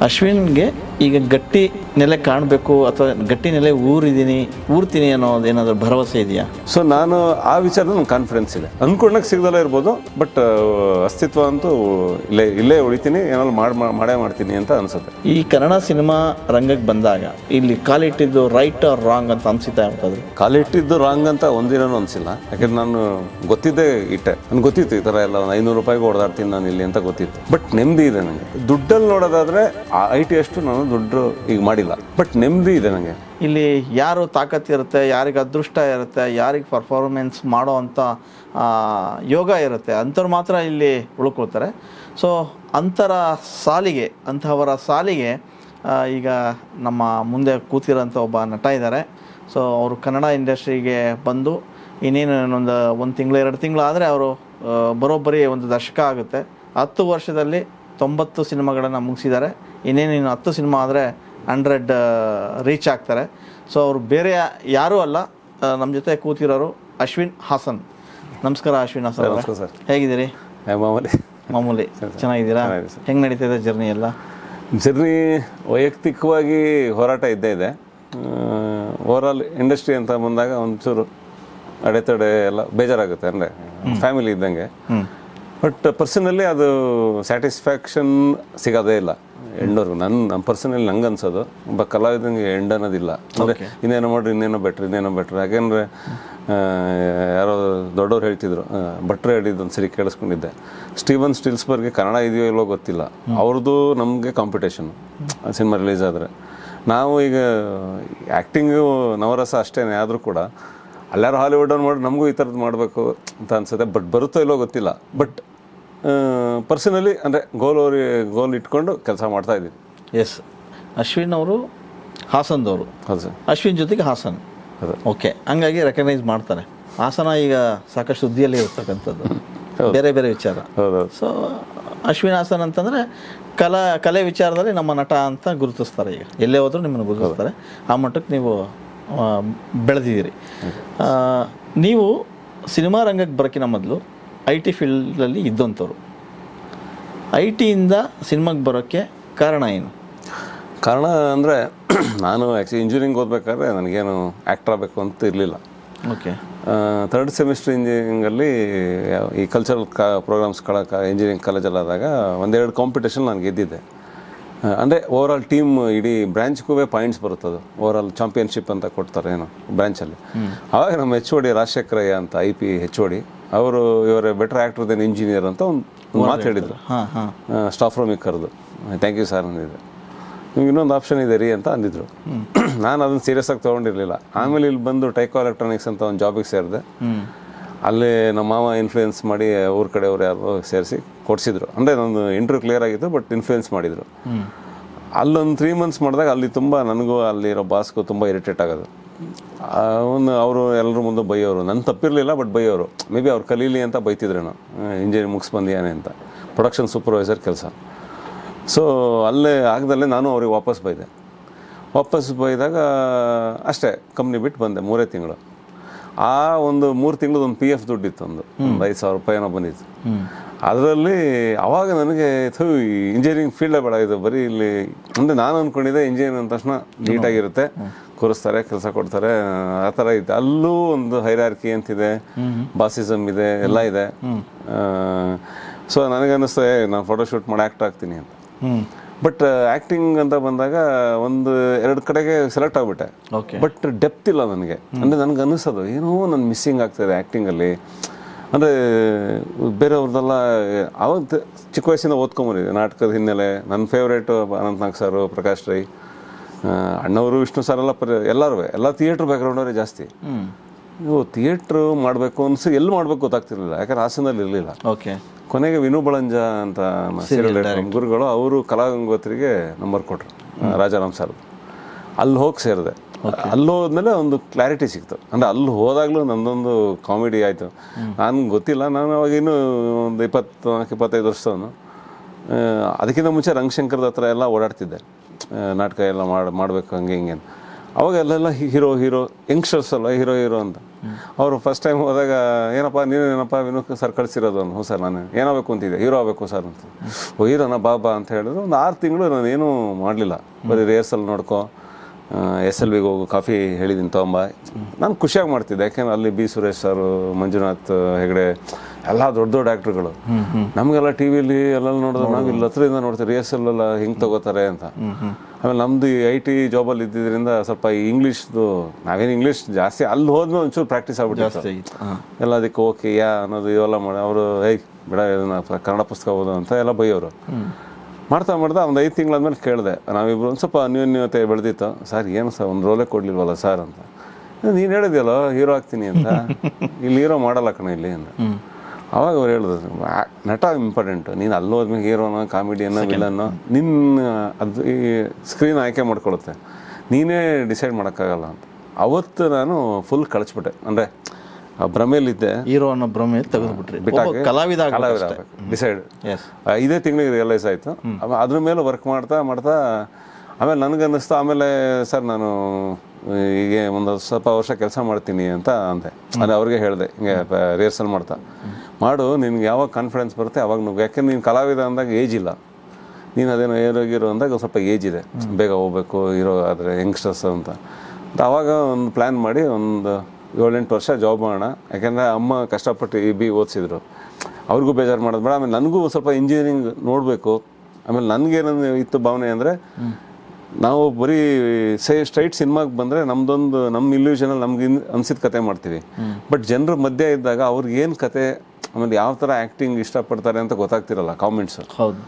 ಅಶ್ವಿನ್ಗೆ ಈಗ ಗಟ್ಟಿ ನೆಲೆ ಕಾಣಬೇಕು ಅಥವಾ ಗಟ್ಟಿ ನೆಲೆ ಊರ್ತೀನಿ ಅನ್ನೋದು ಏನಾದರೂ ಭರವಸೆ ಇದೆಯಾ? ಸೊ ನಾನು ಆ ವಿಚಾರದಲ್ಲಿ ನಂಗೆ ಕಾನ್ಫಿಡೆನ್ಸ್ ಇದೆ. ಅಂದ್ಕೊಂಡಾಗ ಸಿಗದಲ್ಲ ಇರ್ಬೋದು, ಬಟ್ ಅಸ್ತಿತ್ವ ಅಂತೂ ಇಲ್ಲೇ ಉಳಿತೀನಿ, ಏನಾದ್ರು ಮಾಡೇ ಮಾಡ್ತೀನಿ ಅಂತ ಅನ್ಸುತ್ತೆ. ಈ ಕನ್ನಡ ಸಿನಿಮಾ ರಂಗಕ್ಕೆ ಬಂದಾಗ ಇಲ್ಲಿ ಕಾಲಿಟ್ಟಿದ್ದು ರೈಟ್ ಆರ್ ರಾಂಗ್ ಅಂತ ಅನ್ಸುತ್ತಾ ಯಾವ್ದಾದ್ರು? ಕಾಲಿಟ್ಟಿದ್ದು ರಾಂಗ್ ಅಂತ ಒಂದಿನೂ ಅನಿಸಿಲ್ಲ. ಯಾಕಂದ್ರೆ ನಾನು ಗೊತ್ತಿದ್ದೇ ಇಟ್ಟೆ, ನನಗೆ ಗೊತ್ತಿತ್ತು ಈ ಥರ ಎಲ್ಲ ಒಂದು 500 ರೂಪಾಯಿಗೆ ಹೊಡೆದಾಡ್ತೀನಿ ನಾನು ಇಲ್ಲಿ ಅಂತ ಗೊತ್ತಿತ್ತು. ಬಟ್ ನೆಮ್ಮದಿ ಇದೆ ನನಗೆ. ದುಡ್ಡಲ್ಲಿ ನೋಡೋದಾದರೆ IT ಅಷ್ಟು ನಾನು ದುಡ್ಡು ಈಗ ಮಾಡಿಲ್ಲ, ಬಟ್ ನೆಮ್ಮದಿ ಇದೆ ನನಗೆ. ಇಲ್ಲಿ ಯಾರು ತಾಕತ್ತಿರುತ್ತೆ, ಯಾರಿಗೆ ಅದೃಷ್ಟ ಇರುತ್ತೆ, ಯಾರಿಗೆ ಪರ್ಫಾರ್ಮೆನ್ಸ್ ಮಾಡೋ ಅಂಥ ಯೋಗ ಇರುತ್ತೆ ಅಂಥವ್ರು ಮಾತ್ರ ಇಲ್ಲಿ ಉಳ್ಕೊಳ್ತಾರೆ. ಸೊ ಅಂತಹವರ ಸಾಲಿಗೆ ಈಗ ನಮ್ಮ ಮುಂದೆ ಕೂತಿರೋಂಥ ಒಬ್ಬ ನಟ ಇದ್ದಾರೆ. ಸೊ ಅವರು ಕನ್ನಡ ಇಂಡಸ್ಟ್ರಿಗೆ ಬಂದು ಇನ್ನೇನು ಒಂದು ತಿಂಗಳು 2 ತಿಂಗಳು ಆದರೆ ಅವರು ಬರೋಬ್ಬರಿ ಒಂದು ದಶಕ ಆಗುತ್ತೆ. 10 ವರ್ಷದಲ್ಲಿ 90 ಸಿನಿಮಾಗಳನ್ನು ಮುಗಿಸಿದ್ದಾರೆ. ಇನ್ನೇನು 10 ಸಿನಿಮಾ ಆದರೆ 100 ರೀಚ್ ಆಗ್ತಾರೆ. ಸೊ ಅವರು ಬೇರೆ ಯಾರೂ ಅಲ್ಲ, ನಮ್ಮ ಜೊತೆ ಕೂತಿರೋರು ಅಶ್ವಿನ್ ಹಾಸನ್. ನಮಸ್ಕಾರ ಅಶ್ವಿನ್ ಹಾಸನ್. ನಮಸ್ಕಾರ ಸರ್, ಹೇಗಿದ್ದೀರಿ? ಮಾಮೂಲಿ ಚೆನ್ನಾಗಿದ್ದೀರಾ? ಹೆಂಗೆ ನಡೀತಿದೆ ಜರ್ನಿ ಎಲ್ಲ? ಜರ್ನಿ ವೈಯಕ್ತಿಕವಾಗಿ ಹೋರಾಟ ಇದ್ದೇ ಇದೆ. ಓವರಾಲ್ ಇಂಡಸ್ಟ್ರಿ ಅಂತ ಬಂದಾಗ ಒಂಚೂರು ಅಡೆತಡೆ ಎಲ್ಲ ಬೇಜಾರಾಗುತ್ತೆ, ಅಂದರೆ ಫ್ಯಾಮಿಲಿ ಇದ್ದಂಗೆ. ಬಟ್ ಪರ್ಸನಲಿ ಅದು ಸ್ಯಾಟಿಸ್ಫ್ಯಾಕ್ಷನ್ ಸಿಗೋದೇ ಇಲ್ಲ ಎಂಡವ್ರಿಗೆ. ನಮ್ಮ ಪರ್ಸನಲಿ ನಂಗೆ ಅನ್ಸೋದು, ಒಬ್ಬ ಕಲಾವಿದಂಗೆ ಎಂಡ್ ಅನ್ನೋದಿಲ್ಲ. ಅಂದರೆ ಇನ್ನೇನೋ ಮಾಡ್ರಿ, ಇನ್ನೇನೋ ಬೆಟ್ರ್. ಯಾಕೆಂದರೆ ಯಾರೋ ದೊಡ್ಡವ್ರು ಹೇಳ್ತಿದ್ರು, ಭಟ್ರು ಹೇಳಿದ್ದು ಒಂದು ಸರಿ ಕೇಳಿಸ್ಕೊಂಡಿದ್ದೆ, ಸ್ಟೀವನ್ ಸ್ಟಿಲ್ಸ್ಬರ್ಗ್ಗೆ ಕನ್ನಡ ಇದೆಯೋ ಇಲ್ಲೋ ಗೊತ್ತಿಲ್ಲ, ಅವ್ರದ್ದು ನಮಗೆ ಕಾಂಪಿಟೇಷನ್ ಸಿನಿಮಾ ರಿಲೀಸ್ ಆದರೆ. ನಾವು ಈಗ ಆ್ಯಕ್ಟಿಂಗು ನವರಸ ಅಷ್ಟೇ ಆದರೂ ಕೂಡ ಅಲ್ಲಾರು ಹಾಲಿವುಡ್ ಮಾಡಿ ನಮಗೂ ಈ ಥರದ್ದು ಮಾಡಬೇಕು ಅಂತ ಅನ್ಸುತ್ತೆ. ಬಟ್ ಬರುತ್ತೋ ಇಲ್ಲೋ ಗೊತ್ತಿಲ್ಲ. ಬಟ್ ಪರ್ಸನಲಿ ಅಂದರೆ ಗೋಲ್ ಇಟ್ಕೊಂಡು ಕೆಲಸ ಮಾಡ್ತಾ ಇದ್ದೀನಿ. ಎಸ್, ಅಶ್ವಿನ್ ಅವರು ಹಾಸನದವರು. ಹೌದು ಸರ್. ಅಶ್ವಿನ್ ಜೊತೆಗೆ ಹಾಸನ್. ಓಕೆ, ಹಂಗಾಗಿ ರೆಕಗ್ನೈಸ್ ಮಾಡ್ತಾರೆ. ಹಾಸನ ಈಗ ಸಾಕಷ್ಟು ಸುದ್ದಿಯಲ್ಲಿ ಇರ್ತಕ್ಕಂಥದ್ದು, ಬೇರೆ ಬೇರೆ ವಿಚಾರ. ಸೊ ಅಶ್ವಿನ್ ಹಾಸನ್ ಅಂತಂದರೆ ಕಲೆ ವಿಚಾರದಲ್ಲಿ ನಮ್ಮ ನಟ ಅಂತ ಗುರುತಿಸ್ತಾರೆ. ಈಗ ಎಲ್ಲೇ ಹೋದರೂ ನಿಮ್ಮನ್ನು ಗುರುತಿಸ್ತಾರೆ. ಆ ಮಟ್ಟಕ್ಕೆ ನೀವು ಬೆಳೆದಿದ್ದೀರಿ. ನೀವು ಸಿನಿಮಾ ರಂಗಕ್ಕೆ ಬರೋಕ್ಕಿಂತ ಮೊದಲು IT ಫೀಲ್ಡಲ್ಲಿ ಇದ್ದಂಥವ್ರು. ITಯಿಂದ ಸಿನಿಮಾಗೆ ಬರೋಕ್ಕೆ ಕಾರಣ ಏನು? ಕಾರಣ ಅಂದರೆ ನಾನು ಆ್ಯಕ್ಚುಲಿ ಇಂಜಿನಿಯರಿಂಗ್ ಓದಬೇಕಾದ್ರೆ ನನಗೇನು ಆ್ಯಕ್ಟರ್ ಆಗಬೇಕು ಅಂತ ಇರಲಿಲ್ಲ. ಓಕೆ. 3rd ಸೆಮಿಸ್ಟರ್ ಇಂಜಿನಿಯರಿಂಗಲ್ಲಿ ಈ ಕಲ್ಚರಲ್ ಪ್ರೋಗ್ರಾಮ್ಸ್ಗಳ ಇಂಜಿನಿಯರಿಂಗ್ ಕಾಲೇಜಲ್ಲಾದಾಗ 1-2 ಕಾಂಪಿಟೇಷನ್ ನಾನು ಗೆದ್ದಿದ್ದೆ. ಅಂದರೆ ಓವರಾಲ್ ಟೀಮ್ ಇಡೀ ಬ್ರ್ಯಾಂಚ್ಗೂ ಪಾಯಿಂಟ್ಸ್ ಬರುತ್ತದು. ಓವರಾಲ್ ಚಾಂಪಿಯನ್ಶಿಪ್ ಅಂತ ಕೊಡ್ತಾರೆ ಏನೋ ಬ್ರ್ಯಾಂಚಲ್ಲಿ. ಆವಾಗ ನಮ್ಮ HOD ರಾಜಶೇಖರಯ್ಯ ಅಂತ IP HOD ಅವರು ಇವರೇ ಬೆಟರ್ ಆ್ಯಕ್ಟರ್ ದೆನ್ ಇಂಜಿನಿಯರ್ ಅಂತ ಒಂದು ಮಾತು ಹೇಳಿದರು ಸ್ಟಾಫ್ ರೂಮಿಗೆ ಕರೆದು. ಥ್ಯಾಂಕ್ ಯು ಸರ್ ಅಂದಿದ್ದೆ. ನಿಮ್ಗೆ ಇನ್ನೊಂದು ಆಪ್ಷನ್ ಇದೆ ರೀ ಅಂತ ಅಂದಿದ್ರು. ನಾನು ಅದನ್ನು ಸೀರಿಯಸ್ ಆಗಿ ತೊಗೊಂಡಿರಲಿಲ್ಲ. ಆಮೇಲೆ ಇಲ್ಲಿ ಬಂದು ಟೈಕೋ ಎಲೆಕ್ಟ್ರಾನಿಕ್ಸ್ ಅಂತ ಒಂದು ಜಾಬಿಗೆ ಸೇರಿದೆ. ಅಲ್ಲಿ ನಮ್ಮ ಮಾವ ಇನ್ಫ್ಲೂಯೆನ್ಸ್ ಮಾಡಿ ಊರ ಕಡೆಯವ್ರು ಯಾರು ಸೇರಿಸಿ ಕೊಡಿಸಿದ್ರು. ಅಂದರೆ ನಂದು ಇಂಟರ್ವ್ಯೂ ಕ್ಲಿಯರ್ ಆಗಿತ್ತು, ಬಟ್ ಇನ್ಫ್ಲೂಯೆನ್ಸ್ ಮಾಡಿದರು. ಅಲ್ಲೊಂದು 3 months ಮಾಡಿದಾಗ ಅಲ್ಲಿ ತುಂಬ ನನಗೂ ಅಲ್ಲಿರೋ ಬಾಸ್ಗೂ ತುಂಬ ಇರಿಟೇಟ್ ಆಗೋದು. ಅವರು ಎಲ್ಲರ ಮುಂದೆ ಬೈಯೋರು. ನನ್ನ ತಪ್ಪಿರಲಿಲ್ಲ, ಬಟ್ ಬೈಯೋರು. ಮೇ ಬಿ ಅವ್ರು ಕಲೀಲಿ ಅಂತ ಬೈತಿದ್ರೇನೋ, ಇಂಜಿನಿಯರಿಂಗ್ ಮುಗಿಸ್ ಬಂದಿಯಾನೆ ಅಂತ. ಪ್ರೊಡಕ್ಷನ್ ಸೂಪರ್ವೈಸರ್ ಕೆಲಸ. ಸೊ ಅಲ್ಲೇ ಆಗದಲ್ಲೇ ನಾನು ಅವ್ರಿಗೆ ವಾಪಸ್ ಬೈದಾಗ ಅಷ್ಟೇ ಕಂಪ್ನಿ ಬಿಟ್ಟು ಬಂದೆ. 3 ತಿಂಗಳು. ಆ ಒಂದು 3 ತಿಂಗಳದ್ದು ಒಂದು PF ದುಡ್ಡಿತ್ತು, ಒಂದು 5,000 ರೂಪಾಯಿ ಏನೋ ಬಂದಿತ್ತು. ಅದರಲ್ಲಿ ಆವಾಗ ನನಗೆ ಇಂಜಿನಿಯರಿಂಗ್ ಫೀಲ್ಡೇ ಬೇಡ, ಇದು ಬರೀ ಇಲ್ಲಿ ಅಂದರೆ ನಾನು ಅಂದ್ಕೊಂಡಿದ್ದೆ ಇಂಜಿನಿಯರಿಂಗ್ ಅಂದ ತಕ್ಷಣ ನೀಟಾಗಿರುತ್ತೆ, ಕೂರಿಸ್ತಾರೆ, ಕೆಲಸ ಕೊಡ್ತಾರೆ, ಆ ಥರ ಇತ್ತು. ಅಲ್ಲೂ ಒಂದು ಹೈರಾರ್ಕಿ ಅಂತಿದೆ, ಬಾಸಿಸಮ್ ಇದೆ, ಎಲ್ಲ ಇದೆ. ಸೊ ನನಗನ್ನಿಸ್ತು ನಾನು ಫೋಟೋಶೂಟ್ ಮಾಡಿ ಆ್ಯಕ್ಟ್ ಆಗ್ತೀನಿ ಅಂತ. ಬಟ್ ಆ್ಯಕ್ಟಿಂಗ್ ಅಂತ ಬಂದಾಗ 1-2 ಕಡೆಗೆ ಸೆಲೆಕ್ಟ್ ಆಗಿಬಿಟ್ಟೆ. ಬಟ್ ಡೆಪ್ತ್ ಇಲ್ಲ ನನಗೆ. ಅಂದರೆ ನನಗೆ ಅನ್ನಿಸೋದು ಏನೋ ನನ್ನ ಮಿಸ್ಸಿಂಗ್ ಆಗ್ತಾಯಿದೆ ಆ್ಯಕ್ಟಿಂಗಲ್ಲಿ. ಅಂದರೆ ಬೇರೆಯವ್ರದ್ದೆಲ್ಲ ಆವತ್ತು ಚಿಕ್ಕ ವಯಸ್ಸಿಂದ ಓದ್ಕೊಂಬಂದಿದ್ದೆ ನಾಟಕದ ಹಿನ್ನೆಲೆ. ನನ್ನ ಫೇವ್ರೇಟು ಅನಂತನಾಗ್ ಸಾರು, ಪ್ರಕಾಶ್ ರೈ, ಅಣ್ಣವರು, ವಿಷ್ಣು ಸರ್ ಎಲ್ಲರೂ ಎಲ್ಲ ಥಿಯೇಟ್ರ್ ಬ್ಯಾಕ್ಗ್ರೌಂಡವರೇ ಜಾಸ್ತಿ. ನೀವು ಥಿಯೇಟ್ರು ಮಾಡಬೇಕು ಎಲ್ಲಿ ಮಾಡಬೇಕು ಗೊತ್ತಾಗ್ತಿರ್ಲಿಲ್ಲ, ಯಾಕಂದ್ರೆ ಹಾಸನಲ್ಲಿ ಇರಲಿಲ್ಲ. ಓಕೆ. ಕೊನೆಗೆ ವಿನು ಬಳಂಜ ಅಂತ ಗುರುಗಳು ಅವರು ಕಲಾಗಂಗೋತ್ರಿಗೆ ನಂಬರ್ ಕೊಟ್ಟರು, ರಾಜಾರಾಮ್ ಸರ್. ಅಲ್ಲಿ ಹೋಗಿ ಸೇರಿದೆ. ಅಲ್ಲಿ ಹೋದ್ಮೇಲೆ ಒಂದು ಕ್ಲಾರಿಟಿ ಸಿಕ್ತು. ಅಂದರೆ ಅಲ್ಲಿ ಹೋದಾಗಲೂ ನನ್ನೊಂದು ಕಾಮಿಡಿ ಆಯಿತು. ನನಗೆ ಗೊತ್ತಿಲ್ಲ, ನಾನು ಅವಾಗ ಇನ್ನೂ ಒಂದು 24-25 ವರ್ಷದವನು. ಅದಕ್ಕಿಂತ ಮುಂಚೆ ರಂಗಶಂಕರದ ಹತ್ರ ಎಲ್ಲ ಓಡಾಡ್ತಿದ್ದೆ, ನಾಟಕ ಎಲ್ಲ ಮಾಡಬೇಕು ಹಂಗೆ ಹಿಂಗೆ. ಅವಾಗ ಅಲ್ಲೆಲ್ಲ ಹೀರೋ ಯಂಗ್ಸ್ಟರ್ಸ್ ಅಲ್ಲ ಹೀರೋ ಅಂತ. ಅವರು ಫಸ್ಟ್ ಟೈಮ್ ಹೋದಾಗ ಏನಪ್ಪ ನೀನೇನಪ್ಪ ವಿನೋದ್ ಸರ್ ಕಳಿಸಿರೋದು ಅನ್ನು. ಹ್ಞೂ ಸರ್ ನಾನು ಏನಾಗಬೇಕು ಅಂತಿದ್ದೆ, ಹೀರೋ ಆಗಬೇಕು ಸರ್ ಅಂತ. ಓ ಹೀರೋನ ಬಾ ಅಂತ ಹೇಳಿದ್ರು. ಒಂದು 6 ತಿಂಗಳು ನಾನು ಏನೂ ಮಾಡಲಿಲ್ಲ, ಬರೀ ರಿಹರ್ಸಲ್ ನೋಡ್ಕೊ, SLVಗೆ ಹೋಗು, ಕಾಫಿ ಹೇಳಿದ್ದೀನಿ ತೊಗೊಂಬ. ನಾನು ಖುಷಿಯಾಗಿ ಮಾಡ್ತಿದ್ದೆ, ಯಾಕೆಂದ್ರೆ ಅಲ್ಲಿ ಬಿ ಸುರೇಶ್ ಸರ್, ಮಂಜುನಾಥ್ ಹೆಗಡೆ ಎಲ್ಲ ದೊಡ್ಡ ಆ್ಯಕ್ಟ್ರುಗಳು. ನಮಗೆಲ್ಲ ಟಿ ವಿಲಿ ಎಲ್ಲ ನೋಡಿದ್ರೆ ನಾವು ಇಲ್ಲಿ ಹತ್ರದಿಂದ ನೋಡ್ತೀವಿ ರಿಹರ್ಸಲ್ ಎಲ್ಲ ಹಿಂಗೆ ತಗೋತಾರೆ ಅಂತ. ಆಮೇಲೆ ನಮ್ಮದು IT ಜಾಬಲ್ಲಿ ಇದ್ದಿದ್ದರಿಂದ ಸ್ವಲ್ಪ ಇಂಗ್ಲೀಷ್ದು ನಾವೇನು ಇಂಗ್ಲೀಷ್ ಜಾಸ್ತಿ ಅಲ್ಲಿ ಹೋದ್ಮೇಲೆ ಒಂಚೂರು ಪ್ರಾಕ್ಟೀಸ್ ಆಗ್ಬಿಟ್ಟಿತ್ತು ಎಲ್ಲ. ಅದಕ್ಕೆ ಓಕೆ ಅನ್ನೋದು ಇವೆಲ್ಲ ಮಾಡಿ ಅವರು ಬಿಡ ಇದನ್ನ ಕನ್ನಡ ಪುಸ್ತಕ ಓದು ಅಂತ ಎಲ್ಲ ಬೈಯೋರು. ಮಾಡ್ತಾ ಒಂದು 5 ತಿಂಗಳಾದ್ಮೇಲೆ ಕೇಳಿದೆ, ನಾವಿಬ್ರು ಒಂದು ಸ್ವಲ್ಪ ಅನ್ಯೋನ್ಯತೆ ಬೆಳೆದಿತ್ತು. ಸರ್ ಏನು ಸರ್ ಒಂದು ರೋಲೇ ಕೊಡ್ಲಿಲ್ವಲ್ಲ ಸರ್ ಅಂತ. ನೀನು ಹೇಳಿದ್ಯಲ್ಲ ಹೀರೋ ಆಗ್ತೀನಿ ಅಂತ, ಇಲ್ಲಿ ಹೀರೋ ಮಾಡಲ್ಲ ಕಣ ಇಲ್ಲಿ ಅಂತ. ಅವಾಗ ಅವ್ರು ಹೇಳಿದ್ರು, ನಟ ಇಂಪಾರ್ಟೆಂಟು, ನೀನು ಅಲ್ಲಿ ಹೋದ್ಮೇಲೆ ಹೀರೋನ, ಕಾಮಿಡಿಯನ್ನ, ವಿಲನ್ನು ನಿನ್ನ ಅದು ಈ ಸ್ಕ್ರೀನ್ ಆಯ್ಕೆ ಮಾಡ್ಕೊಳುತ್ತೆ, ನೀನೇ ಡಿಸೈಡ್ ಮಾಡೋಕ್ಕಾಗಲ್ಲ ಅಂತ. ಅವತ್ತು ನಾನು ಫುಲ್ ಕಳಿಸ್ಬಿಟ್ಟೆ. ಅಂದರೆ ಭ್ರಮೆಯಲ್ಲಿದ್ದೆ, ಹೀರೋ ಅನ್ನೋ ಭ್ರಮೆ ತೆಗೆದುಬಿಟ್ರಿ, ಕಲಾವಿದ ಡಿಸೈಡ್. ಇದೇ ತಿಂಗಳಿಗೆ ರಿಯಲೈಸ್ ಆಯಿತು. ಅದ್ರ ಮೇಲೆ ವರ್ಕ್ ಮಾಡ್ತಾ ಆಮೇಲೆ ನನಗನ್ನಿಸ್ತು. ಆಮೇಲೆ ಸರ್ ನಾನು ಹೀಗೆ ಒಂದು ಸ್ವಲ್ಪ ವರ್ಷ ಕೆಲಸ ಮಾಡ್ತೀನಿ ಅಂತ ಅಂದೆ. ಅದು ಅವ್ರಿಗೆ ಹೇಳಿದೆ, ಹಿಂಗೆ ರಿಹರ್ಸಲ್ ಮಾಡು, ನಿನ್ಗೆ ಯಾವಾಗ ಕಾನ್ಫಿಡೆನ್ಸ್ ಬರುತ್ತೆ ಅವಾಗ ನುಗ್ಗು. ಯಾಕೆಂದ್ರೆ ನೀನು ಕಲಾವಿದ ಅಂದಾಗ ಏಜ್ ಇಲ್ಲ, ನೀನು ಅದೇನೋ ಹೀರೋ ಅಂದಾಗ ಸ್ವಲ್ಪ ಏಜ್ ಇದೆ, ಬೇಗ ಹೋಗ್ಬೇಕು ಹೀರೋ ಆದರೆ ಯಂಗ್ಸ್ಟರ್ಸ್ ಅಂತ. ಆವಾಗ ಒಂದು ಪ್ಲ್ಯಾನ್ ಮಾಡಿ ಒಂದು 7-8 ವರ್ಷ ಜಾಬ್ ಮಾಡೋಣ. ಯಾಕೆಂದರೆ ಅಮ್ಮ ಕಷ್ಟಪಟ್ಟು BE ಓದಿಸಿದ್ರು, ಅವ್ರಿಗೂ ಬೇಜಾರು ಮಾಡೋದು ಬೇಡ. ಆಮೇಲೆ ನನಗೂ ಸ್ವಲ್ಪ ಇಂಜಿನಿಯರಿಂಗ್ ನೋಡಬೇಕು. ಆಮೇಲೆ ನನಗೇನಂದು ಇತ್ತು ಭಾವನೆ ಅಂದರೆ, ನಾವು ಬರೀ ಸ್ಟ್ರೈಟ್ ಸಿನಿಮಾಗೆ ಬಂದರೆ ನಮ್ಮ ಇಲ್ಯೂಷನಲ್ಲಿ ನಮ್ಗೆ ಅನ್ಸಿದ ಕತೆ ಮಾಡ್ತೀವಿ. ಬಟ್ ಜನರ ಮಧ್ಯೆ ಇದ್ದಾಗ ಅವ್ರಿಗೆ ಏನು ಕತೆ, ಆಮೇಲೆ ಯಾವ ಥರ ಆ್ಯಕ್ಟಿಂಗ್ ಇಷ್ಟಪಡ್ತಾರೆ ಅಂತ ಗೊತ್ತಾಗ್ತಿರಲ್ಲ ಕಾಮೆಂಟ್ಸು. ಹೌದು.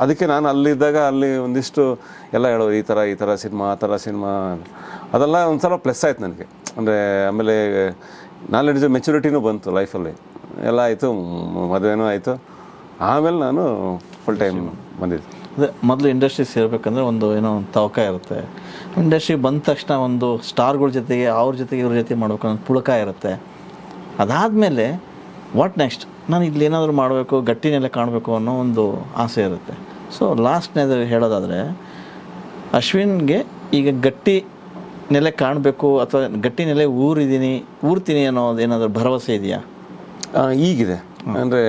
ಅದಕ್ಕೆ ನಾನು ಅಲ್ಲಿದ್ದಾಗ ಅಲ್ಲಿ ಒಂದಿಷ್ಟು ಎಲ್ಲ ಹೇಳೋರು, ಈ ಥರ ಸಿನಿಮಾ, ಆ ಥರ ಸಿನಿಮಾ, ಅದೆಲ್ಲ ಒಂದು ಸಲ ಪ್ಲಸ್ ಆಯ್ತು ನನಗೆ. ಅಂದರೆ ಆಮೇಲೆ ನಾಲೆಡ್ಜ್ ಮೆಚುರಿಟಿನೂ ಬಂತು ಲೈಫಲ್ಲಿ, ಎಲ್ಲ ಆಯಿತು, ಮದುವೆನೂ ಆಯಿತು. ಆಮೇಲೆ ನಾನು ಫುಲ್ ಟೈಮ್ ಬಂದಿದ್ದೆ. ಅದೇ ಮೊದಲು ಇಂಡಸ್ಟ್ರಿ ಸೇರ್ಬೇಕಂದ್ರೆ ಒಂದು ಏನೋ ಒಂದು ತವಕ ಇರುತ್ತೆ. ಇಂಡಸ್ಟ್ರಿ ಬಂದ ತಕ್ಷಣ ಒಂದು ಸ್ಟಾರ್ಗಳ ಜೊತೆಗೆ ಅವ್ರ ಜೊತೆಗೆ ಇವ್ರ ಜೊತೆ ಮಾಡ್ಬೇಕು ಅನ್ನೋ ಪುಳಕ ಇರುತ್ತೆ. ಅದಾದಮೇಲೆ ವಾಟ್ ನೆಕ್ಸ್ಟ್, ನಾನು ಇಲ್ಲಿ ಏನಾದರೂ ಮಾಡಬೇಕು, ಗಟ್ಟಿನೆಲ್ಲ ಕಾಣಬೇಕು ಅನ್ನೋ ಒಂದು ಆಸೆ ಇರುತ್ತೆ. ಸೊ ಲಾಸ್ಟ್ನೇದು ಹೇಳೋದಾದರೆ, ಅಶ್ವಿನ್ಗೆ ಈಗ ಗಟ್ಟಿ ನೆಲೆ ಕಾಣಬೇಕು ಅಥವಾ ಗಟ್ಟಿ ನೆಲೆ ಊರ್ತೀನಿ ಅನ್ನೋದು ಏನಾದರೂ ಭರವಸೆ ಇದೆಯಾ? ಈಗಿದೆ. ಅಂದರೆ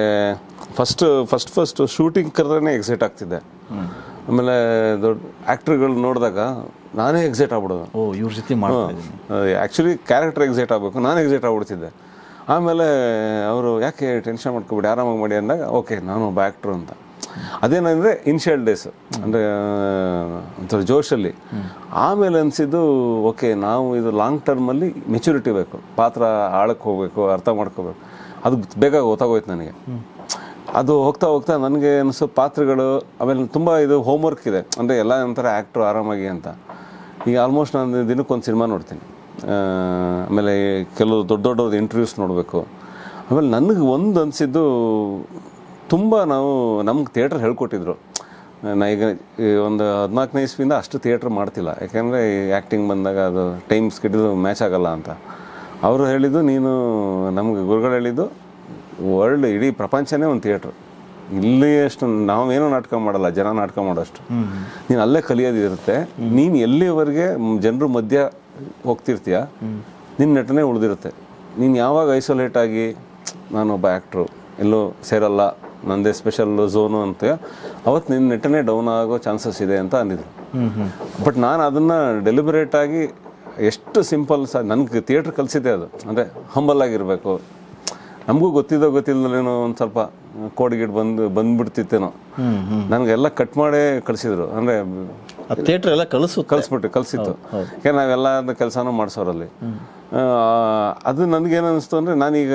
ಫಸ್ಟ್ ಶೂಟಿಂಗ್ ಕರೆದ್ರೆ ಎಕ್ಸೈಟ್ ಆಗ್ತಿದ್ದೆ. ಆಮೇಲೆ ದೊಡ್ಡ ಆ್ಯಕ್ಟ್ರುಗಳು ನೋಡಿದಾಗ ನಾನೇ ಎಕ್ಸೈಟ್ ಆಗ್ಬಿಡೋದು. ಇವ್ರ ಜೊತೆ ಆ್ಯಕ್ಚುಲಿ ಕ್ಯಾರೆಕ್ಟರ್ ಎಕ್ಸೈಟ್ ಆಗಬೇಕು, ನಾನು ಎಕ್ಸೈಟ್ ಆಗ್ಬಿಡ್ತಿದ್ದೆ. ಆಮೇಲೆ ಅವರು ಯಾಕೆ ಟೆನ್ಷನ್ ಮಾಡ್ಕೊಬಿಡಿ, ಆರಾಮಾಗಿ ಮಾಡಿ ಅಂದಾಗ ಓಕೆ ನಾನು ಒಬ್ಬ ಆ್ಯಕ್ಟ್ರು ಅಂತ. ಅದೇನಂದರೆ ಇನಿಷಿಯಲ್ ಡೇಸ್ ಅಂದರೆ ಒಂಥರ ಜೋಶಲ್ಲಿ. ಆಮೇಲೆ ಅನಿಸಿದ್ದು ಓಕೆ ನಾವು ಇದು ಲಾಂಗ್ ಟರ್ಮಲ್ಲಿ ಮೆಚುರಿಟಿ ಬೇಕು, ಪಾತ್ರ ಆಳಕ್ಕೆ ಹೋಗಬೇಕು, ಅರ್ಥ ಮಾಡ್ಕೋಬೇಕು. ಅದು ಬೇಗ ಗೊತ್ತಾಗೋಯ್ತು ನನಗೆ. ಅದು ಹೋಗ್ತಾ ನನಗೆ ಅನಿಸೋ ಪಾತ್ರಗಳು. ಆಮೇಲೆ ತುಂಬ ಇದು ಹೋಮ್ವರ್ಕ್ ಇದೆ, ಅಂದರೆ ಎಲ್ಲ ಒಂಥರ ಆ್ಯಕ್ಟ್ರು ಆರಾಮಾಗಿ ಅಂತ. ಈಗ ಆಲ್ಮೋಸ್ಟ್ ನಾನು ದಿನಕ್ಕೊಂದು ಸಿನಿಮಾ ನೋಡ್ತೀನಿ. ಆಮೇಲೆ ಕೆಲವು ದೊಡ್ಡವ್ರದ್ದು ಇಂಟರ್ವ್ಯೂಸ್ ನೋಡಬೇಕು. ಆಮೇಲೆ ನನಗೆ ಒಂದು ಅನಿಸಿದ್ದು, ತುಂಬ ನಮ್ಗೆ ಥಿಯೇಟ್ರ್ ಹೇಳ್ಕೊಟ್ಟಿದ್ರು. ಈಗ ಒಂದು 14ನೇ ಇಸ್ವಿಯಿಂದ ಅಷ್ಟು ಥಿಯೇಟ್ರ್ ಮಾಡ್ತಿಲ್ಲ, ಯಾಕೆಂದರೆ ಈ ಆ್ಯಕ್ಟಿಂಗ್ ಬಂದಾಗ ಅದು ಟೈಮ್ ಸ್ಕೆಡ್ಯೂಲ್ ಮ್ಯಾಚ್ ಆಗಲ್ಲ ಅಂತ. ಅವರು ಹೇಳಿದ್ದು, ನೀನು ನಮ್ಗೆ ಗುರುಗಳು ಹೇಳಿದ್ದು, ವರ್ಲ್ಡ್ ಇಡೀ ಪ್ರಪಂಚನೇ ಒಂದು ಥಿಯೇಟ್ರ್. ಇಲ್ಲಿ ಅಷ್ಟು ನಾವೇನೋ ನಾಟಕ ಮಾಡಲ್ಲ, ಜನ ನಾಟಕ ಮಾಡೋಷ್ಟು. ನೀನು ಅಲ್ಲೇ ಕಲಿಯೋದಿರುತ್ತೆ. ನೀನು ಎಲ್ಲಿವರೆಗೆ ಜನರ ಮಧ್ಯ ಹೋಗ್ತಿರ್ತೀಯ, ನಿನ್ನ ನಟನೆ ಉಳಿದಿರುತ್ತೆ. ನೀನು ಯಾವಾಗ ಐಸೋಲೇಟ್ ಆಗಿ ನಾನೊಬ್ಬ ಆ್ಯಕ್ಟ್ರು ಎಲ್ಲೂ ಸೇರಲ್ಲ, ನನ್ನದೇ ಸ್ಪೆಷಲ್ ಝೋನು ಅಂತ, ಅವತ್ತು ನಿನ್ನ ನಟನೆ ಡೌನ್ ಆಗೋ ಚಾನ್ಸಸ್ ಇದೆ ಅಂತ ಅಂದಿದ್ರು. ಬಟ್ ನಾನು ಅದನ್ನು ಡೆಲಿಬರೇಟಾಗಿ ಎಷ್ಟು ಸಿಂಪಲ್ ನನಗೆ ಥಿಯೇಟ್ರ್ ಕಲಿಸಿದೆ ಅದು. ಅಂದರೆ ಹಂಬಲ್ ಆಗಿರಬೇಕು. ನಮಗೂ ಗೊತ್ತಿಲ್ಲದೇನೋ ಒಂದು ಸ್ವಲ್ಪ ಕೋಡ್ಗಿಡ್ ಬಂದ್ಬಿಡ್ತಿತ್ತೇನೋ. ನನಗೆಲ್ಲ ಕಟ್ ಮಾಡೇ ಕಳಿಸಿದ್ರು. ಅಂದರೆ ಥಿಯೇಟ್ರ್ ಎಲ್ಲ ಕಲಿಸಿತ್ತು. ಯಾಕೆ ನಾವೆಲ್ಲ ಕೆಲಸನೂ ಮಾಡಿಸೋರಲ್ಲಿ. ಅದು ನನಗೇನು ಅನ್ನಿಸ್ತು ಅಂದರೆ, ನಾನೀಗ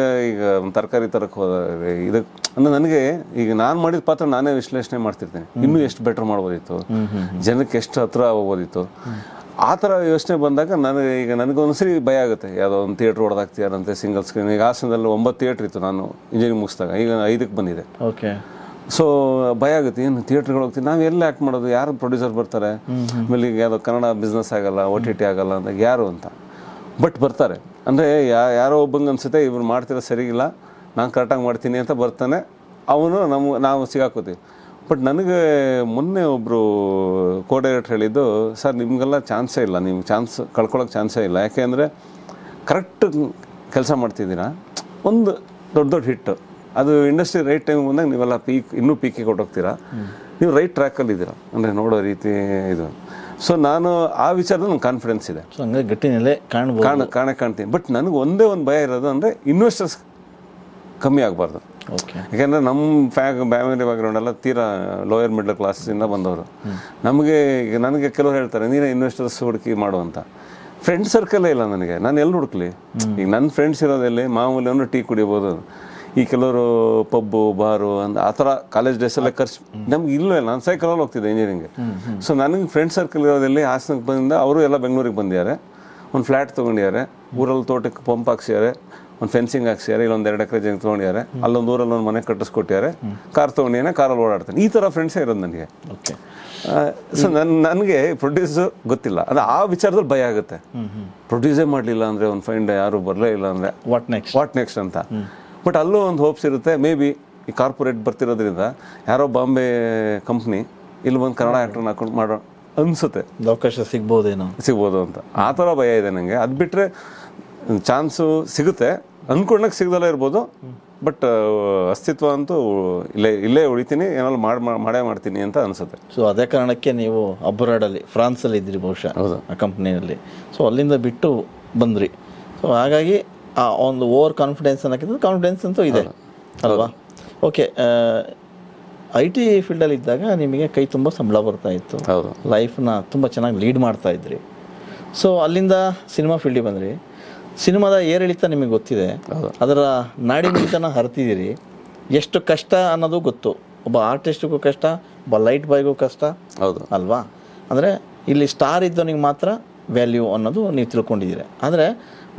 ಒಂದು ತರಕಾರಿ ತರಕ್ಕೆ ಹೋದರೆ ಇದಕ್ಕೆ ಅಂದರೆ ನನಗೆ ಈಗ ನಾನು ಮಾಡಿದ ಪಾತ್ರ ನಾನೇ ವಿಶ್ಲೇಷಣೆ ಮಾಡ್ತಿರ್ತೀನಿ. ಇನ್ನೂ ಎಷ್ಟು ಬೆಟ್ರ್ ಮಾಡ್ಬೋದಿತ್ತು, ಜನಕ್ಕೆ ಎಷ್ಟು ಹತ್ರ ಹೋಗ್ಬೋದಿತ್ತು. ಆ ಥರ ಯೋಚನೆ ಬಂದಾಗ ನನಗೊಂದ್ಸರಿ ಭಯ ಆಗುತ್ತೆ. ಯಾವುದೋ ಒಂದು ಥಿಯೇಟ್ರ್ ಹೊಡೆದಾಗ್ತೀಯಾರಂತೆ ಸಿಂಗಲ್ ಸ್ಕ್ರೀನ್. ಈಗ ಹಾಸನದಲ್ಲಿ 9 ಥಿಯೇಟ್ರ್ ಇತ್ತು ನಾನು ಇಂಜಿನಿಯರಿಂಗ್ ಮುಗಿಸಿದಾಗ, ಈಗ 5ಕ್ಕೆ ಬಂದಿದೆ. ಓಕೆ. ಸೊ ಭಯ ಆಗುತ್ತೆ, ಏನು ಥಿಯೇಟ್ರ್ಗಳು ಹೋಗ್ತೀವಿ, ನಾವು ಎಲ್ಲ ಆ್ಯಕ್ಟ್ ಮಾಡೋದು, ಯಾರು ಪ್ರೊಡ್ಯೂಸರ್ ಬರ್ತಾರೆ, ಆಮೇಲೆ ಈಗ ಯಾವುದೋ ಕನ್ನಡ ಬಿಸ್ನೆಸ್ ಆಗಲ್ಲ, OTT ಆಗಲ್ಲ ಅಂದಾಗ ಯಾರು ಅಂತ. ಬಟ್ ಬರ್ತಾರೆ. ಅಂದರೆ ಯಾರೋ ಒಬ್ಬಂಗೆ ಅನಿಸುತ್ತೆ, ಇವ್ರು ಮಾಡ್ತಿರೋ ಸರಿಗಿಲ್ಲ, ನಾನು ಕರೆಕ್ಟಾಗಿ ಮಾಡ್ತೀನಿ ಅಂತ ಬರ್ತಾನೆ. ಅವನು ನಾವು ಸಿಗಾಕೋತೀವಿ. ಬಟ್ ನನಗೆ ಮೊನ್ನೆ ಒಬ್ಬರು ಕೋ-ಡೈರೆಕ್ಟರ್ ಹೇಳಿದ್ದು, ಸರ್ ನಿಮಗೆಲ್ಲ ಚಾನ್ಸೇ ಇಲ್ಲ, ನಿಮ್ಗೆ ಚಾನ್ಸ್ ಕಳ್ಕೊಳ್ಳೋಕೆ ಚಾನ್ಸೇ ಇಲ್ಲ, ಯಾಕೆಂದರೆ ಕರೆಕ್ಟ್ ಕೆಲಸ ಮಾಡ್ತಿದ್ದೀರಾ, ಒಂದು ದೊಡ್ಡ ಹಿಟ್ಟು, ಅದು ಇಂಡಸ್ಟ್ರಿ ರೈಟ್ ಟೈಮ್ ಬಂದಾಗ ನೀವೆಲ್ಲ ಇನ್ನೂ ಪೀಕಿಗೆ ಕೊಟ್ಟೋಗ್ತೀರಾ, ನೀವು ರೈಟ್ ಟ್ರ್ಯಾಕಲ್ಲಿದ್ದೀರಾ ಅಂದರೆ ನೋಡೋ ರೀತಿ ಇದು. ಸೊ ನಾನು ಆ ವಿಚಾರದಲ್ಲಿ ನಂಗೆ ಕಾನ್ಫಿಡೆನ್ಸ್ ಇದೆ. ಸೊ ಹಂಗಾಗಿ ಗಟ್ಟಿನಲ್ಲೇ ಕಾಣ್ತೀನಿ. ಬಟ್ ನನಗೆ ಒಂದೇ ಒಂದು ಭಯ ಇರೋದು ಅಂದರೆ ಇನ್ವೆಸ್ಟರ್ಸ್ ಕಮ್ಮಿ ಆಗಬಾರ್ದು. ಓಕೆ. ಯಾಕೆಂದರೆ ನಮ್ಮ ಫ್ಯಾಮಿಲಿ ಬ್ಯಾಕ್ಗ್ರೌಂಡ್ ಎಲ್ಲ ತೀರಾ ಲೋಯರ್ ಮಿಡ್ಲ್ ಕ್ಲಾಸಿಂದ ಬಂದವರು. ನನಗೆ ಕೆಲವರು ಹೇಳ್ತಾರೆ ನೀನೇ ಇನ್ವೆಸ್ಟರ್ಸ್ ಹುಡುಕಿ ಮಾಡುವಂಥ. ಫ್ರೆಂಡ್ ಸರ್ಕಲ್ಲೇ ಇಲ್ಲ ನನಗೆ, ನಾನು ಎಲ್ಲಿ ಹುಡುಕ್ಲಿ? ಈಗ ನನ್ನ ಫ್ರೆಂಡ್ಸ್ ಇರೋದೆಲ್ಲಿ ಮಾಮೂಲಿ ಅವನು ಟೀ ಕುಡಿಬೋದು. ಈ ಕೆಲವರು ಪಬ್ಬು ಬಾರು ಆ ಥರ ಕಾಲೇಜ್ ಡೇಸಲ್ಲೇ ಖರ್ಚು ನಮ್ಗೆ ಇಲ್ಲವೇ. ನಾನು ಸೈಕಲಲ್ಲಿ ಹೋಗ್ತಿದ್ದೆ ಇಂಜಿನಿಯರಿಂಗ್ಗೆ. ಸೊ ನನಗೆ ಫ್ರೆಂಡ್ ಸರ್ಕಲ್ ಇರೋದಲ್ಲಿ ಹಾಸನಕ್ಕೆ ಬಂದಿಂದ ಅವರು ಎಲ್ಲ ಬೆಂಗಳೂರಿಗೆ ಬಂದಿದ್ದಾರೆ, ಒಂದು ಫ್ಲ್ಯಾಟ್ ತೊಗೊಂಡಿದ್ದಾರೆ, ಊರಲ್ಲಿ ತೋಟಕ್ಕೆ ಪಂಪ್ ಹಾಕ್ಸಿದ್ದಾರೆ, ಒಂದು ಫೆನ್ಸಿಂಗ್ ಹಾಕ್ಸಿದ್ದಾರೆ, ಇಲ್ಲೊಂದು 2 ಎಕರೆ ಜನ ತೊಗೊಂಡಿದ್ದಾರೆ, ಅಲ್ಲೊಂದು ಊರಲ್ಲಿ ಒಂದು ಮನೆ ಕಟ್ಟಿಸ್ಕೊಟ್ಟಿದ್ದಾರೆ, ಕಾರ್ ತೊಗೊಂಡಿದ್ದಾನೆ, ಕಾರಲ್ಲಿ ಓಡಾಡ್ತಾನೆ. ಈ ಥರ ಫ್ರೆಂಡ್ಸೇ ಇರೋದು ನನಗೆ. ಓಕೆ. ಸೊ ನನಗೆ ಪ್ರೊಡ್ಯೂಸರ್ ಗೊತ್ತಿಲ್ಲ, ಅದು ಆ ವಿಚಾರದಲ್ಲಿ ಭಯ ಆಗುತ್ತೆ. ಪ್ರೊಡ್ಯೂಸೇ ಮಾಡಲಿಲ್ಲ ಅಂದರೆ, ಒಂದು ಫೈಂಡ್ ಯಾರು ಬರಲೇ ಇಲ್ಲ ಅಂದರೆ ವಾಟ್ ನೆಕ್ಸ್ಟ್ ಅಂತ. ಬಟ್ ಅಲ್ಲೂ ಒಂದು ಹೋಪ್ಸ್ ಇರುತ್ತೆ. ಮೇ ಬಿ ಈ ಕಾರ್ಪೊರೇಟ್ ಬರ್ತಿರೋದ್ರಿಂದ ಯಾರೋ ಬಾಂಬೆ ಕಂಪ್ನಿ ಇಲ್ಲಿ ಬಂದು ಕನ್ನಡ ಆ್ಯಕ್ಟ್ರನ್ನ ಹಾಕೊಂಡು ಮಾಡೋ ಅನಿಸುತ್ತೆ, ಅವಕಾಶ ಸಿಗ್ಬೋದು ಅಂತ. ಆ ಥರ ಭಯ ಇದೆ ನನಗೆ. ಅದು ಬಿಟ್ಟರೆ ಚಾನ್ಸು ಸಿಗುತ್ತೆ, ಅಂದ್ಕೊಂಡಾಗ ಸಿಗದಲ್ಲೇ ಇರ್ಬೋದು. ಬಟ್ ಅಸ್ತಿತ್ವ ಅಂತೂ ಇಲ್ಲೇ ಉಳಿತೀನಿ, ಏನಾದ್ರು ಮಾಡೇ ಮಾಡ್ತೀನಿ ಅಂತ ಅನಿಸುತ್ತೆ. ಸೊ ಅದೇ ಕಾರಣಕ್ಕೆ ನೀವು ಅಬ್ರಾಡಲ್ಲಿ ಫ್ರಾನ್ಸಲ್ಲಿ ಇದ್ರಿ ಬಹುಶಃ ಆ ಕಂಪ್ನಿಯಲ್ಲಿ. ಸೊ ಅಲ್ಲಿಂದ ಬಿಟ್ಟು ಬಂದ್ರಿ. ಸೊ ಹಾಗಾಗಿ ಆ ಒಂದು ಓವರ್ ಕಾನ್ಫಿಡೆನ್ಸ್ ಅನ್ನೋಕ್ಕಿಂತ ಕಾನ್ಫಿಡೆನ್ಸ್ ಅಂತೂ ಇದೆ ಅಲ್ವಾ? ಓಕೆ. IT ಫೀಲ್ಡಲ್ಲಿ ಇದ್ದಾಗ ನಿಮಗೆ ಕೈ ತುಂಬ ಸಂಬಳ ಬರ್ತಾ ಇತ್ತು, ಲೈಫ್ನ ತುಂಬ ಚೆನ್ನಾಗಿ ಲೀಡ್ ಮಾಡ್ತಾ ಇದ್ರಿ. ಸೊ ಅಲ್ಲಿಂದ ಸಿನಿಮಾ ಫೀಲ್ಡಿಗೆ ಬಂದ್ರಿ. ಸಿನಿಮಾದ ಏರಿಳಿತ ನಿಮಗೆ ಗೊತ್ತಿದೆ, ಅದರ ನಾಡಿ ಮಿಡಿತನ ಹರಿತಿದ್ದೀರಿ. ಎಷ್ಟು ಕಷ್ಟ ಅನ್ನೋದು ಗೊತ್ತು. ಒಬ್ಬ ಆರ್ಟಿಸ್ಟಿಗೂ ಕಷ್ಟ, ಒಬ್ಬ ಲೈಟ್ ಬಾಯ್ಗೂ ಕಷ್ಟ, ಹೌದು ಅಲ್ವಾ? ಅಂದರೆ ಇಲ್ಲಿ ಸ್ಟಾರ್ ಇದ್ದವನಿಗೆ ಮಾತ್ರ ವ್ಯಾಲ್ಯೂ ಅನ್ನೋದು ನೀವು ತಿಳ್ಕೊಂಡಿದ್ದೀರಿ. ಆದರೆ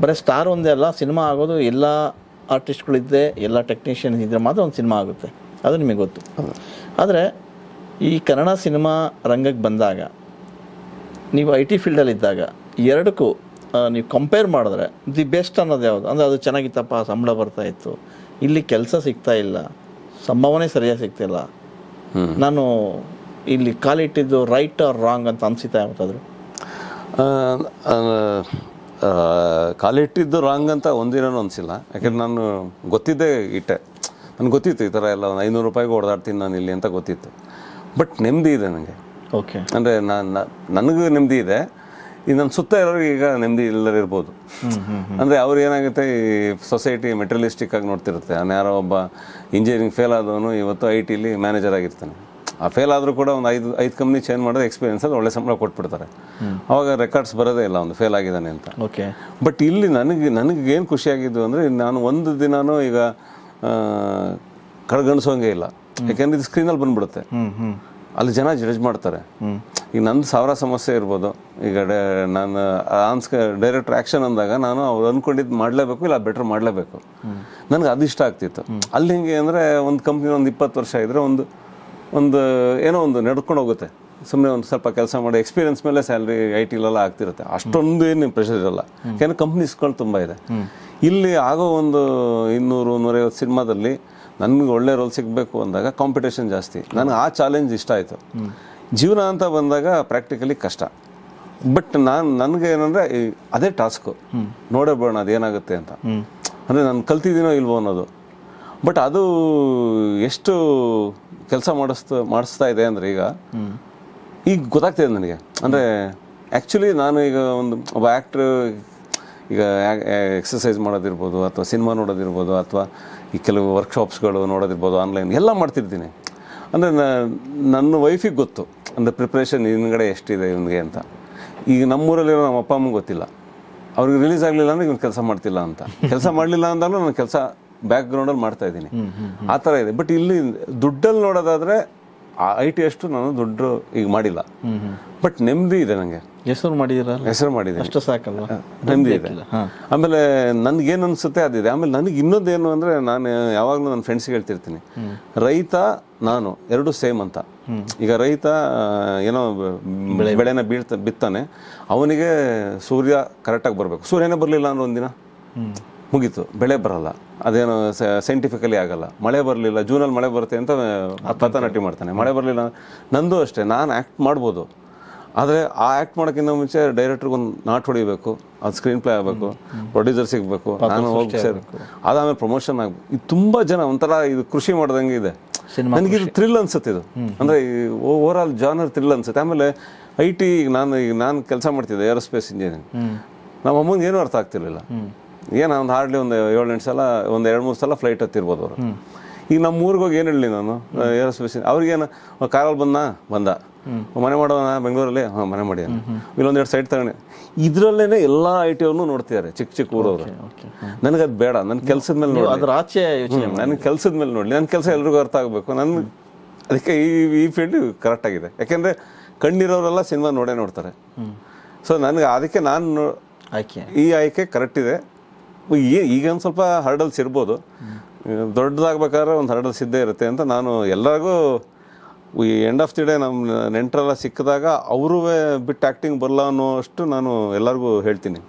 ಬರೀ ಸ್ಟಾರ್ ಒಂದೇ ಅಲ್ಲ, ಸಿನಿಮಾ ಆಗೋದು ಎಲ್ಲ ಆರ್ಟಿಸ್ಟ್ಗಳಿದ್ದರೆ, ಎಲ್ಲ ಟೆಕ್ನಿಷಿಯನ್ಸ್ ಇದ್ದರೆ ಮಾತ್ರ ಒಂದು ಸಿನಿಮಾ ಆಗುತ್ತೆ, ಅದು ನಿಮಗೆ ಗೊತ್ತು. ಆದರೆ ಈ ಕನ್ನಡ ಸಿನಿಮಾ ರಂಗಕ್ಕೆ ಬಂದಾಗ, ನೀವು IT ಫೀಲ್ಡಲ್ಲಿದ್ದಾಗ ಎರಡಕ್ಕೂ ನೀವು ಕಂಪೇರ್ ಮಾಡಿದ್ರೆ ದಿ ಬೆಸ್ಟ್ ಅನ್ನೋದು ಯಾವುದು? ಅಂದರೆ ಅದು ಚೆನ್ನಾಗಿತ್ತಪ್ಪ, ಸಂಬಳ ಬರ್ತಾ ಇತ್ತು, ಇಲ್ಲಿ ಕೆಲಸ ಸಿಗ್ತಾ ಇಲ್ಲ, ಸಂಭಾವನೆ ಸರಿಯಾಗಿ ಸಿಗ್ತಿಲ್ಲ, ನಾನು ಇಲ್ಲಿ ಕಾಲಿಟ್ಟಿದ್ದು ರೈಟ್ ಆರ್ ರಾಂಗ್ ಅಂತ ಅನಿಸುತ್ತಾ ಯಾವತ್ತಾದರೂ? ಕಾಲಿಟ್ಟಿದ್ದು ರಾಂಗ್ ಅಂತ ಒಂದಿನೂ ಅನಿಸಿಲ್ಲ. ಯಾಕೆಂದ್ರೆ ನಾನು ಗೊತ್ತಿದ್ದೇ ಇಟ್ಟೆ, ನನಗೆ ಗೊತ್ತಿತ್ತು ಈ ಥರ ಎಲ್ಲ ಒಂದು 500 ರೂಪಾಯಿಗೆ ಹೊಡೆದಾಡ್ತೀನಿ ನಾನು ಇಲ್ಲಿ ಅಂತ ಗೊತ್ತಿತ್ತು. ಬಟ್ ನೆಮ್ಮದಿ ಇದೆ ನನಗೆ. ಓಕೆ. ಅಂದರೆ ನನಗೂ ನೆಮ್ಮದಿ ಇದೆ, ಈಗ ನನ್ನ ಸುತ್ತ ಇರೋರಿಗೆ ಈಗ ನೆಮ್ಮದಿ ಇಲ್ಲದಿರ್ಬೋದು. ಅಂದರೆ ಅವ್ರು ಏನಾಗುತ್ತೆ, ಈ ಸೊಸೈಟಿ ಮೆಟೀರಿಯಲಿಸ್ಟಿಕ್ ಆಗಿ ನೋಡ್ತಿರುತ್ತೆ. ನಾನು ಯಾರೋ ಒಬ್ಬ ಇಂಜಿನಿಯರಿಂಗ್ ಫೇಲ್ ಆದವನು ಇವತ್ತು IT ಮ್ಯಾನೇಜರ್ ಆಗಿರ್ತಾನೆ. ಆ ಫೇಲ್ ಆದರೂ ಕೂಡ ಒಂದು ಐದು ಕಂಪ್ನಿ ಚೇಂಜ್ ಮಾಡೋದು ಎಕ್ಸ್ಪೀರಿಯನ್ಸ್ ಅದು ಒಳ್ಳೆ ಸಂಬಳ ಕೊಟ್ಬಿಡ್ತಾರೆ. ಅವಾಗ ರೆಕಾರ್ಡ್ಸ್ ಬರೋದೇ ಇಲ್ಲ ಒಂದು ಫೇಲ್ ಆಗಿದ್ದಾನೆ ಅಂತ. ಓಕೆ. ಬಟ್ ಇಲ್ಲಿ ನನಗೆ ಏನು ಖುಷಿಯಾಗಿದ್ದು ಅಂದರೆ, ನಾನು ಒಂದು ದಿನಾನೂ ಈಗ ಕಳ್ಗಣಿಸೋಂಗೆ ಇಲ್ಲ. ಯಾಕೆಂದರೆ ಇದು ಸ್ಕ್ರೀನಲ್ಲಿ ಬಂದ್ಬಿಡುತ್ತೆ, ಅಲ್ಲಿ ಜನ ಜಡ್ಜ್ ಮಾಡ್ತಾರೆ. ಈಗ ನಂದು 1000 ಸಮಸ್ಯೆ ಇರ್ಬೋದು. ಈಗ ನಾನು ಡೈರೆಕ್ಟರ್ ಆ್ಯಕ್ಷನ್ ಅಂದಾಗ ನಾನು ಅವ್ರು ಅಂದ್ಕೊಂಡಿದ್ದು ಮಾಡಲೇಬೇಕು, ಇಲ್ಲ ಬೆಟ್ರ್ ಮಾಡಲೇಬೇಕು. ನನಗೆ ಅದು ಇಷ್ಟ ಆಗ್ತಿತ್ತು. ಅಲ್ಲಿ ಹಿಂಗೆ ಅಂದರೆ ಒಂದು ಕಂಪ್ನಿ ಒಂದು 20 ವರ್ಷ ಇದ್ದರೆ ಒಂದು ಏನೋ ಒಂದು ನಡ್ಕೊಂಡು ಹೋಗುತ್ತೆ. ಸುಮ್ಮನೆ ಒಂದು ಸ್ವಲ್ಪ ಕೆಲಸ ಮಾಡಿ ಎಕ್ಸ್ಪೀರಿಯನ್ಸ್ ಮೇಲೆ ಸ್ಯಾಲ್ರಿ IT ಆಗ್ತಿರುತ್ತೆ. ಅಷ್ಟೊಂದು ಏನು ಪ್ರೆಷರ್ ಇರಲ್ಲ, ಯಾಕೆಂದರೆ ಕಂಪ್ನೀಸ್ಗಳು ತುಂಬ ಇದೆ. ಇಲ್ಲಿ ಆಗೋ ಒಂದು 200-150 ಸಿನಿಮಾದಲ್ಲಿ ನನಗೆ ಒಳ್ಳೆ ರೋಲ್ ಸಿಗಬೇಕು ಅಂದಾಗ ಕಾಂಪಿಟೇಷನ್ ಜಾಸ್ತಿ. ನನಗೆ ಆ ಚಾಲೆಂಜ್ ಇಷ್ಟ ಆಯಿತು. ಜೀವನ ಅಂತ ಬಂದಾಗ ಪ್ರಾಕ್ಟಿಕಲಿ ಕಷ್ಟ. ಬಟ್ ನನಗೆ ಏನಂದರೆ ಅದೇ ಟಾಸ್ಕು, ನೋಡೇ ಬಿಡೋಣ ಅದೇನಾಗುತ್ತೆ ಅಂತ. ಅಂದರೆ ನಾನು ಕಲ್ತಿದ್ದೀನೋ ಇಲ್ವೋ ಅನ್ನೋದು. ಬಟ್ ಅದು ಎಷ್ಟು ಕೆಲಸ ಮಾಡಿಸ್ತಾ ಇದೆ ಅಂದರೆ ಈಗ ಗೊತ್ತಾಗ್ತಿದೆ ನನಗೆ. ಅಂದರೆ ಆ್ಯಕ್ಚುಲಿ ನಾನು ಈಗ ಒಬ್ಬ ಆ್ಯಕ್ಟ್ರು ಈಗ ಎಕ್ಸಸೈಸ್ ಮಾಡೋದಿರ್ಬೋದು, ಅಥವಾ ಸಿನಿಮಾ ನೋಡೋದಿರ್ಬೋದು, ಅಥವಾ ಈ ಕೆಲವು ವರ್ಕ್ಶಾಪ್ಸ್ಗಳು ನೋಡೋದಿರ್ಬೋದು, ಆನ್ಲೈನ್ ಎಲ್ಲ ಮಾಡ್ತಿರ್ತೀನಿ. ಅಂದರೆ ನನ್ನ ವೈಫಿಗೆ ಗೊತ್ತು, ಅಂದರೆ ಪ್ರಿಪ್ರೇಷನ್ ಹಿಂದ್ಗಡೆ ಎಷ್ಟಿದೆ ಇವನಿಗೆ ಅಂತ. ಈಗ ನಮ್ಮೂರಲ್ಲಿರೋ ನಮ್ಮ ಅಪ್ಪ ಅಮ್ಮಗೆ ಗೊತ್ತಿಲ್ಲ. ಅವ್ರಿಗೆ ರಿಲೀಸ್ ಆಗಲಿಲ್ಲ ಅಂದರೆ ಇವ್ನು ಕೆಲಸ ಮಾಡ್ತಿಲ್ಲ ಅಂತ. ಕೆಲಸ ಮಾಡಲಿಲ್ಲ ಅಂದಾಗಲೂ ನಾನು ಕೆಲಸ ಬ್ಯಾಕ್ಗ್ರೌಂಡಲ್ಲಿ ಮಾಡ್ತಾ ಇದ್ದೀನಿ. ಆ ಥರ ಇದೆ. ಬಟ್ ಇಲ್ಲಿ ದುಡ್ಡಲ್ಲಿ ನೋಡೋದಾದರೆ IT ಅಷ್ಟು ನಾನು ದುಡ್ಡು ಈಗ ಮಾಡಿಲ್ಲ. ಬಟ್ ನೆಮ್ಮದಿ ಇದೆ ನನಗೆ. ಹೆಸರು ಮಾಡಿದ್ದೀನಿ, ಅಷ್ಟು ಸಾಕಲ್ಲ, ನೆಮ್ಮದಿ ಇದೆ. ಆಮೇಲೆ ನನಗೇನು ಅನಿಸುತ್ತೆ ಅದಿದೆ. ಆಮೇಲೆ ನನಗೆ ಇನ್ನೊಂದೇನು ಅಂದರೆ, ನಾನು ಯಾವಾಗಲೂ ನನ್ನ ಫ್ರೆಂಡ್ಸಿಗೆ ಹೇಳ್ತಿರ್ತೀನಿ, ರೈತ ನಾನು ಎರಡು ಸೇಮ್ ಅಂತ. ಈಗ ರೈತ ಏನೋ ಬೆಳೆನ ಬಿತ್ತಾನೆ, ಅವನಿಗೆ ಸೂರ್ಯ ಕರೆಕ್ಟಾಗಿ ಬರಬೇಕು. ಸೂರ್ಯನೇ ಬರಲಿಲ್ಲ ಅನ್ನೋ ಒಂದಿನ ಮುಗೀತು, ಬೆಳೆ ಬರಲ್ಲ, ಅದೇನು ಸೈಂಟಿಫಿಕಲಿ ಆಗಲ್ಲ. ಮಳೆ ಬರಲಿಲ್ಲ, ಜೂನಲ್ಲಿ ಮಳೆ ಬರುತ್ತೆ ಅಂತ ಭರತನಾಟ್ಯ ಮಾಡ್ತಾನೆ, ಮಳೆ ಬರಲಿಲ್ಲ. ನಂದು ಅಷ್ಟೇ, ನಾನು ಆ್ಯಕ್ಟ್ ಮಾಡ್ಬೋದು, ಆದರೆ ಆ ಆ್ಯಕ್ಟ್ ಮಾಡೋಕ್ಕಿಂತ ಮುಂಚೆ ಡೈರೆಕ್ಟ್ರಿಗೆ ಒಂದು ನಾಟ್ ಹೊಡಿಬೇಕು, ಅದು ಸ್ಕ್ರೀನ್ ಪ್ಲೇ ಆಗಬೇಕು, ಪ್ರೊಡ್ಯೂಸರ್ ಸಿಗಬೇಕು, ನಾನು ಹೋಗಿ ಸೇರಬೇಕು, ಅದಾದಮೇಲೆ ಪ್ರಮೋಷನ್ ಆಗಬೇಕು. ಇದು ತುಂಬ ಜನ ಒಂಥರ ಇದು ಕೃಷಿ ಮಾಡ್ದಂಗೆ ಇದೆ. ನನಗಿದು ಥ್ರಿಲ್ ಅನ್ಸುತ್ತೆ, ಇದು ಅಂದರೆ ಓವರ್ ಆಲ್ ಜಾನರ್ ಥ್ರಿಲ್ ಅನ್ಸುತ್ತೆ. ಆಮೇಲೆ IT ನಾನು ಕೆಲಸ ಮಾಡ್ತಿದ್ದೆ ಏರೋಸ್ಪೇಸ್ ಇಂಜಿನಿಯರಿಂಗ್. ನಮ್ಮ ಅಮ್ಮಂಗೆ ಏನೂ ಅರ್ಥ ಆಗ್ತಿರ್ಲಿಲ್ಲ. ಏನು ಒಂದು ಹಾರ್ಡ್ಲಿ ಒಂದು 7-8 ಸಲ, ಒಂದು 2-3 ಸಲ ಫ್ಲೈಟ್ ಹತ್ತಿರ್ಬೋದು ಅವರು. ಈಗ ನಮ್ಮ ಊರಿಗೆ ಹೋಗಿ ಏನು ಹೇಳಿ ನಾನು ಏರೋಸ್ಪೇಸ್, ಅವ್ರಿಗೇನು ಕಾರಲ್ಲಿ ಬಂದ ಮನೆ ಮಾಡೋಣ ಬೆಂಗಳೂರಲ್ಲಿ, ಮನೆ ಮಾಡಿ ಇಲ್ಲೊಂದೆರಡು ಸೈಟ್ ತಗೊಂಡೆ. ಇದರಲ್ಲೇ ಎಲ್ಲ IT ಅವ್ರನ್ನೂ ನೋಡ್ತಿದ್ದಾರೆ, ಚಿಕ್ಕ ಊರವರು. ನನಗದು ಬೇಡ, ನನ್ನ ಕೆಲಸದ ಮೇಲೆ ನೋಡಿ, ನನ್ನ ಕೆಲಸದ ಮೇಲೆ ನೋಡಲಿ, ನನ್ನ ಕೆಲಸ ಎಲ್ರಿಗೂ ಅರ್ಥ ಆಗಬೇಕು. ಅದಕ್ಕೆ ಈ ಫೀಲ್ಡ್ ಕರೆಕ್ಟಾಗಿದೆ. ಯಾಕೆಂದರೆ ಕಣ್ಣಿರೋರೆಲ್ಲ ಸಿನಿಮಾ ನೋಡ್ತಾರೆ. ಸೊ ನನಗೆ ಅದಕ್ಕೆ ಈ ಆಯ್ಕೆ ಕರೆಕ್ಟ್ ಇದೆ. ಈಗ ಒಂದು ಸ್ವಲ್ಪ ಹರ್ಡಲ್ಸ್ ಇರ್ಬೋದು, ದೊಡ್ಡದಾಗಬೇಕಾದ್ರೆ ಒಂದು ಹರ್ಡಲ್ಸ್ ಇದ್ದೇ ಇರುತ್ತೆ ಅಂತ ನಾನು ಎಲ್ಲರಿಗೂ ಎಂಡ್ ಆಫ್ ದಿ ಡೇ ನಮ್ಮ ನೆಂಟರೆಲ್ಲ ಸಿಕ್ಕಿದಾಗ ಅವರೂ ಬಿಟ್ಟು ಆ್ಯಕ್ಟಿಂಗ್ ಬರಲ್ಲ ಅನ್ನೋ ಅಷ್ಟು ನಾನು ಎಲ್ಲರಿಗೂ ಹೇಳ್ತೀನಿ.